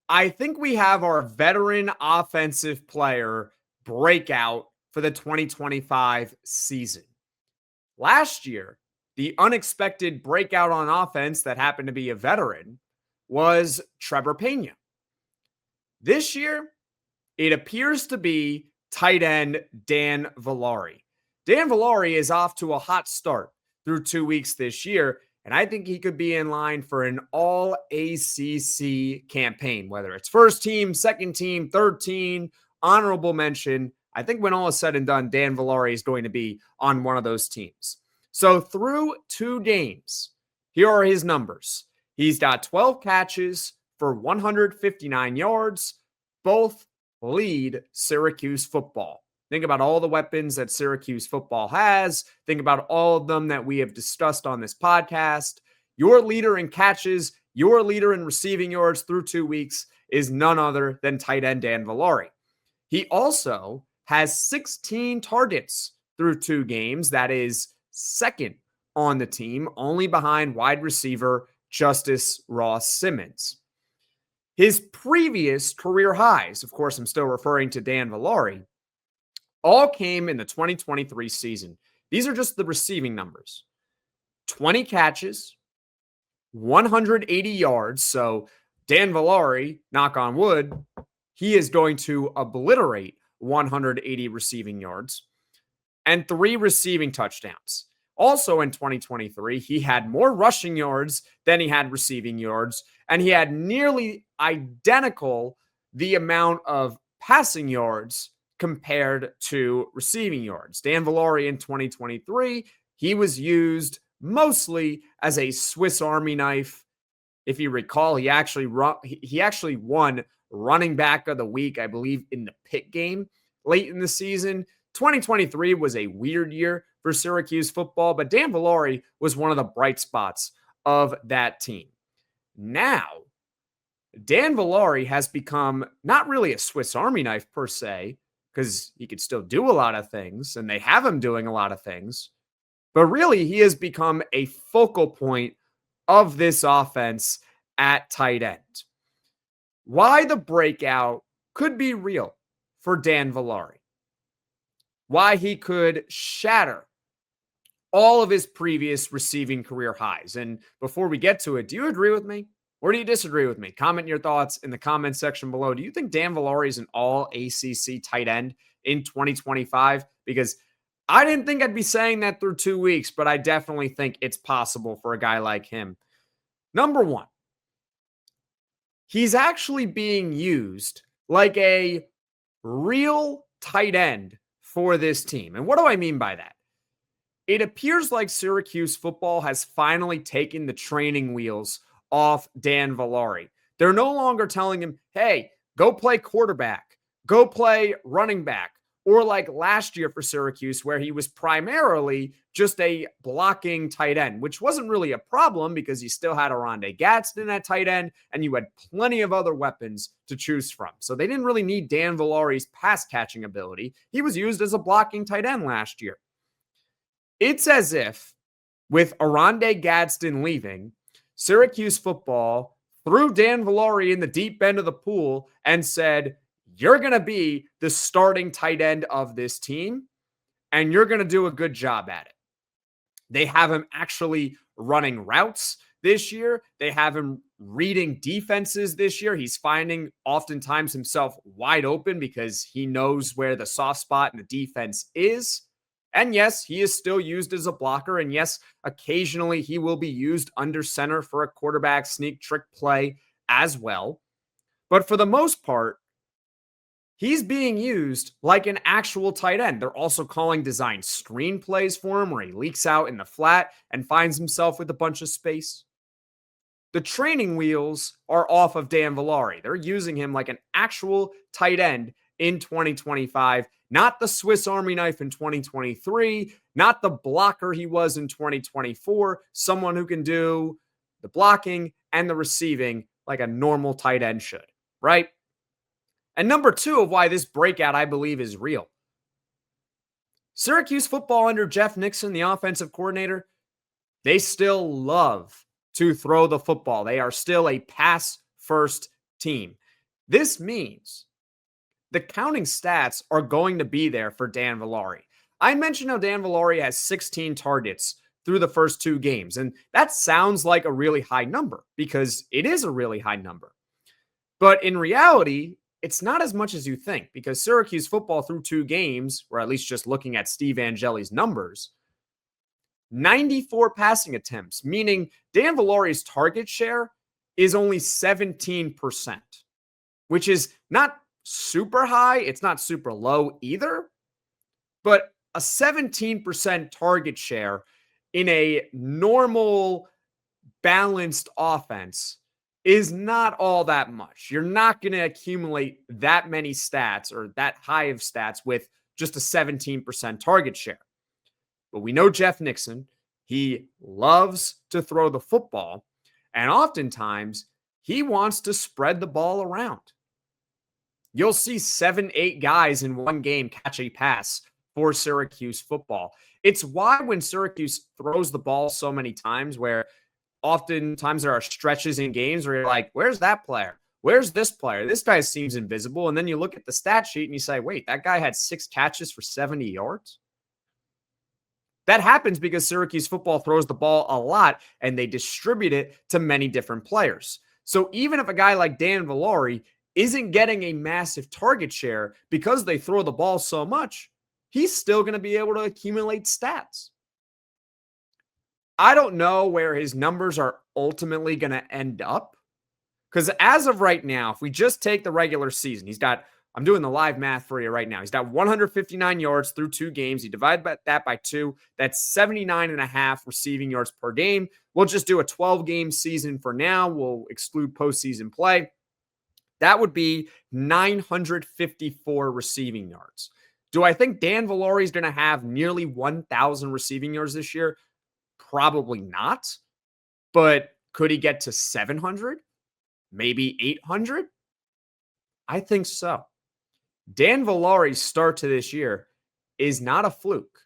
I think we have our veteran offensive player breakout for the 2025 season. Last year, the unexpected breakout on offense that happened to be a veteran was Trevor Pena. This year, it appears to be tight end Dan Villari. Dan Villari is off to a hot start through 2 weeks this year, and I think he could be in line for an All-ACC campaign, whether it's first team, second team, third team, honorable mention. I think when all is said and done, Dan Villari is going to be on one of those teams. So through 2 games, here are his numbers. He's got 12 catches for 159 yards. Both lead Syracuse football. Think about all the weapons that Syracuse football has. Think about all of them that we have discussed on this podcast. Your leader in catches, your leader in receiving yards through 2 weeks is none other than tight end Dan Villari. He also has 16 targets through 2 games. That is second on the team, only behind wide receiver Justice Ross Simmons. His previous career highs, of course, I'm still referring to Dan Villari, all came in the 2023 season. These are just the receiving numbers. 20 catches, 180 yards. So Dan Villari, knock on wood, he is going to obliterate 180 receiving yards and 3 receiving touchdowns. Also in 2023, he had more rushing yards than he had receiving yards, and he had nearly identical the amount of passing yards compared to receiving yards. Dan Villari in 2023, he was used mostly as a Swiss Army knife. If you recall, he actually won running back of the week, I believe, in the Pitt game late in the season. 2023 was a weird year for Syracuse football, but Dan Villari was one of the bright spots of that team. Now, Dan Villari has become not really a Swiss Army knife per se, because he could still do a lot of things, and they have him doing a lot of things, but really he has become a focal point of this offense at tight end. Why the breakout could be real for Dan Villari. Why he could shatter all of his previous receiving career highs. And before we get to it, do you agree with me or do you disagree with me? Comment your thoughts in the comment section below. Do you think Dan Villari is an All-ACC tight end in 2025? Because I didn't think I'd be saying that through 2 weeks, but I definitely think it's possible for a guy like him. Number one, he's actually being used like a real tight end for this team. And what do I mean by that? It appears like Syracuse football has finally taken the training wheels off Dan Villari. They're no longer telling him, hey, go play quarterback, go play running back, or like last year for Syracuse, where he was primarily just a blocking tight end, which wasn't really a problem because you still had Oronde Gadsden at tight end, and you had plenty of other weapons to choose from. So they didn't really need Dan Villari's pass catching ability. He was used as a blocking tight end last year. It's as if, with Oronde Gadsden leaving, Syracuse football threw Dan Villari in the deep end of the pool and said, you're going to be the starting tight end of this team, and you're going to do a good job at it. They have him actually running routes this year. They have him reading defenses this year. He's finding oftentimes himself wide open because he knows where the soft spot in the defense is. And yes, he is still used as a blocker. And yes, occasionally he will be used under center for a quarterback sneak trick play as well. But for the most part, he's being used like an actual tight end. They're also calling design screenplays for him where he leaks out in the flat and finds himself with a bunch of space. The training wheels are off of Dan Villari. They're using him like an actual tight end in 2025, not the Swiss Army knife in 2023, not the blocker he was in 2024, someone who can do the blocking and the receiving like a normal tight end should, right? And number two of why this breakout, I believe, is real. Syracuse football under Jeff Nixon, the offensive coordinator, they still love to throw the football. They are still a pass-first team. This means the counting stats are going to be there for Dan Villari. I mentioned how Dan Villari has 16 targets through the first 2 games, and that sounds like a really high number because it is a really high number. But in reality, it's not as much as you think because Syracuse football through 2 games, or at least just looking at Steve Angeli's numbers, 94 passing attempts, meaning Dan Villari's target share is only 17%, which is not super high. It's not super low either, but a 17% target share in a normal, balanced offense is not all that much. You're not going to accumulate that many stats or that high of stats with just a 17% target share. But we know Jeff Nixon, he loves to throw the football, and oftentimes he wants to spread the ball around. You'll see 7, 8 guys in one game catch a pass for Syracuse football. It's why when Syracuse throws the ball so many times, where oftentimes there are stretches in games where you're like, where's that player? Where's this player? This guy seems invisible. And then you look at the stat sheet and you say, wait, that guy had 6 catches for 70 yards? That happens because Syracuse football throws the ball a lot and they distribute it to many different players. So even if a guy like Dan Villari isn't getting a massive target share because they throw the ball so much, he's still going to be able to accumulate stats. I don't know where his numbers are ultimately going to end up because as of right now, if we just take the regular season, I'm doing the live math for you right now. He's got 159 yards through 2 games. You divide that by 2. That's 79.5 receiving yards per game. We'll just do a 12-game season for now. We'll exclude postseason play. That would be 954 receiving yards. Do I think Dan Villari is going to have nearly 1,000 receiving yards this year? Probably not. But could he get to 700? Maybe 800? I think so. Dan Villari's start to this year is not a fluke.